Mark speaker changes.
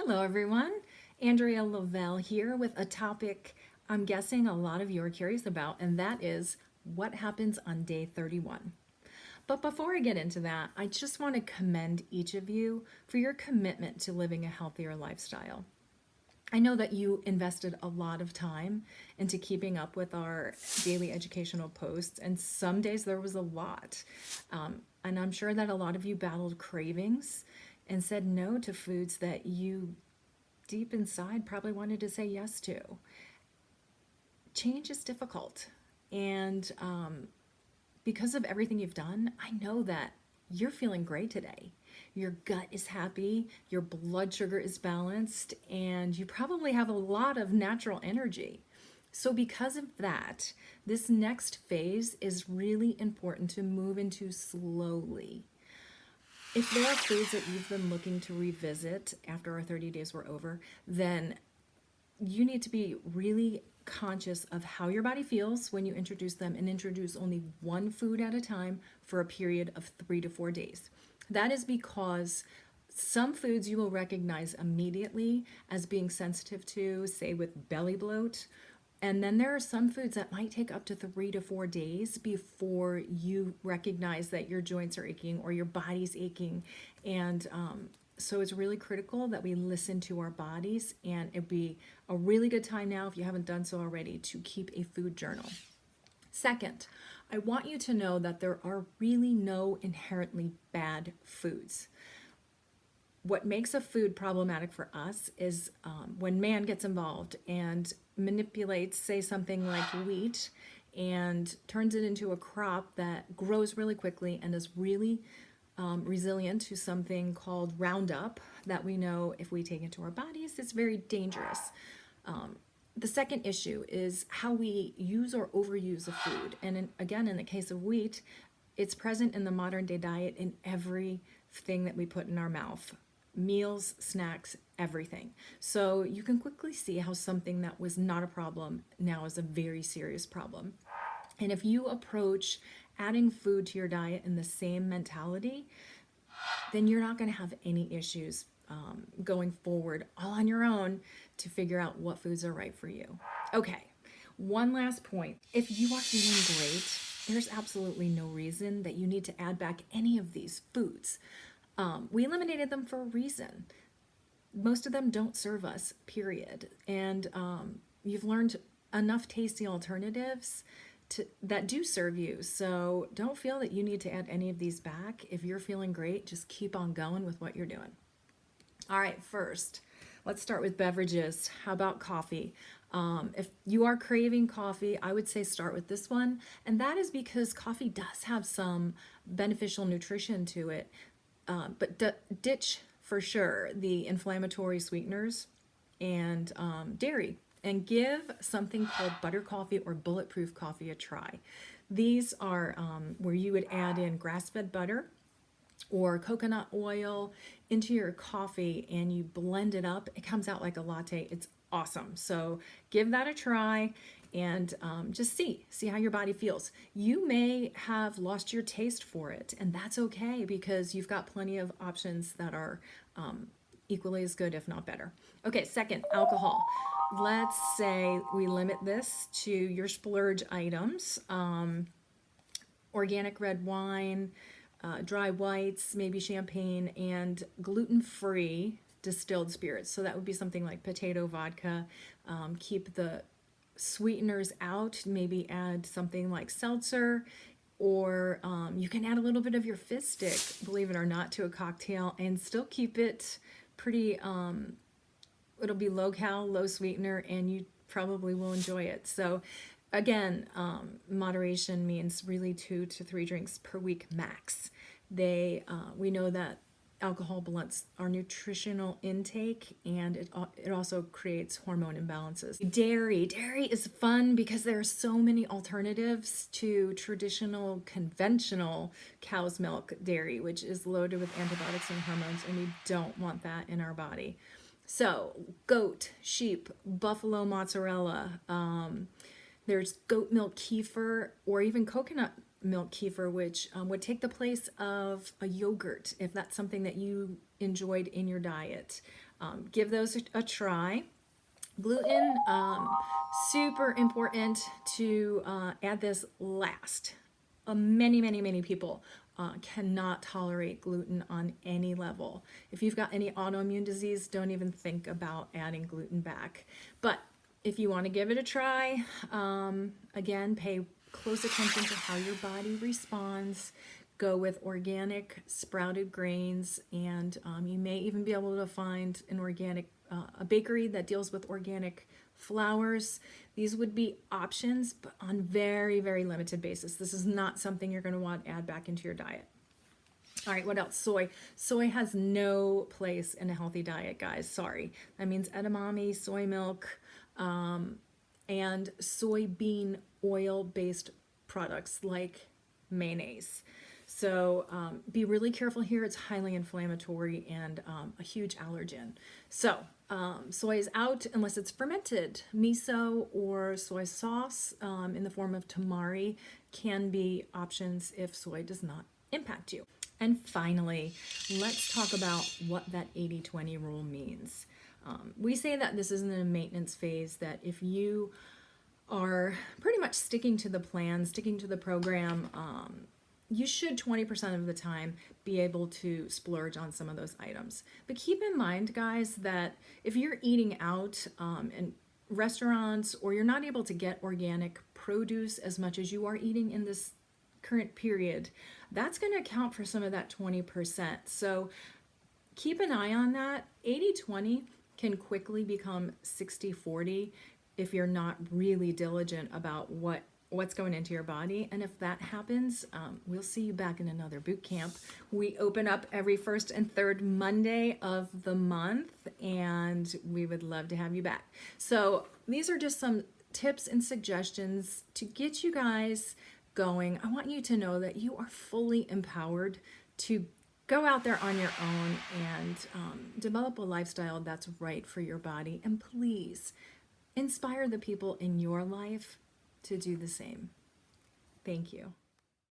Speaker 1: Hello everyone, Andrea Lavelle here with a topic I'm guessing a lot of you are curious about, and that is what happens on day 31. But before I get into that, I just want to commend each of you for your commitment to living a healthier lifestyle. I know that you invested a lot of time into keeping up with our daily educational posts, and some days there was a lot. And I'm sure that a lot of you battled cravings and said no to foods that you deep inside probably wanted to say yes to. Change is difficult. And because of everything you've done, I know that you're feeling great today. Your gut is happy, your blood sugar is balanced, and you probably have a lot of natural energy. So, because of that, this next phase is really important to move into slowly. If there are foods that you've been looking to revisit after our 30 days were over, then you need to be really conscious of how your body feels when you introduce them and introduce only one food at a time for a period of 3 to 4 days. That is because some foods you will recognize immediately as being sensitive to, say with belly bloat. And then there are some foods that might take up to 3 to 4 days before you recognize that your joints are aching or your body's aching. And so it's really critical that we listen to our bodies, and it'd be a really good time now, if you haven't done so already, to keep a food journal. Second, I want you to know that there are really no inherently bad foods. What makes a food problematic for us is when man gets involved and manipulates, say, something like wheat and turns it into a crop that grows really quickly and is really resilient to something called Roundup that we know if we take into our bodies is very dangerous. The second issue is how we use or overuse a food. And again, in the case of wheat, it's present in the modern day diet in everything that we put in our mouth. Meals, snacks, everything. So you can quickly see how something that was not a problem now is a very serious problem. And if you approach adding food to your diet in the same mentality, then you're not going to have any issues going forward all on your own to figure out what foods are right for you. Okay, one last point. If you are feeling great, there's absolutely no reason that you need to add back any of these foods. We eliminated them for a reason. Most of them don't serve us, period. And you've learned enough tasty alternatives that do serve you. So don't feel that you need to add any of these back. If you're feeling great, just keep on going with what you're doing. All right, first, let's start with beverages. How about coffee? If you are craving coffee, I would say start with this one. And that is because coffee does have some beneficial nutrition to it. But ditch for sure the inflammatory sweeteners and dairy, and give something called butter coffee or bulletproof coffee a try. These are where you would add in grass-fed butter or coconut oil into your coffee and you blend it up. It comes out like a latte. It's awesome. So give that a try and just see how your body feels. You may have lost your taste for it, and that's okay because you've got plenty of options that are equally as good, if not better. Okay, second, alcohol. Let's say we limit this to your splurge items. Organic red wine, dry whites, maybe champagne, and gluten-free distilled spirits. So that would be something like potato vodka. Keep the sweeteners out, maybe add something like seltzer, or you can add a little bit of your fizz stick, believe it or not, to a cocktail and still keep it pretty, it'll be low cal, low sweetener, and you probably will enjoy it. So again, moderation means really 2 to 3 drinks per week max. We know that alcohol blunts our nutritional intake, and it also creates hormone imbalances. Dairy is fun because there are so many alternatives to traditional conventional cow's milk dairy, which is loaded with antibiotics and hormones, and we don't want that in our body. So goat, sheep, buffalo mozzarella, there's goat milk kefir, or even coconut milk kefir, which would take the place of a yogurt if that's something that you enjoyed in your diet. Give those a try. Gluten, super important to add this last. Many people cannot tolerate gluten on any level. If you've got any autoimmune disease, don't even think about adding gluten back. But if you want to give it a try, again, pay close attention to how your body responds. Go with organic sprouted grains, and you may even be able to find an organic a bakery that deals with organic flours. These would be options, but on very limited basis. This is not something you're going to want to add back into your diet. All right, what else? Soy. Soy has no place in a healthy diet, guys. Sorry. That means edamame, soy milk, and soybean oil-based products like mayonnaise. So be really careful here. It's highly inflammatory and a huge allergen. So soy is out unless it's fermented. Miso or soy sauce in the form of tamari can be options if soy does not impact you. And finally, let's talk about what that 80-20 rule means. We say that this isn't a maintenance phase, that if you are pretty much sticking to the plan, sticking to the program, you should 20% of the time be able to splurge on some of those items. But keep in mind, guys, that if you're eating out in restaurants, or you're not able to get organic produce as much as you are eating in this current period, that's going to account for some of that 20%. So keep an eye on that. 80-20 can quickly become 60-40 if you're not really diligent about what's going into your body. And if that happens, we'll see you back in another boot camp. We open up every first and third Monday of the month, and we would love to have you back. So these are just some tips and suggestions to get you guys going. I want you to know that you are fully empowered to go out there on your own and develop a lifestyle that's right for your body. And please inspire the people in your life to do the same. Thank you.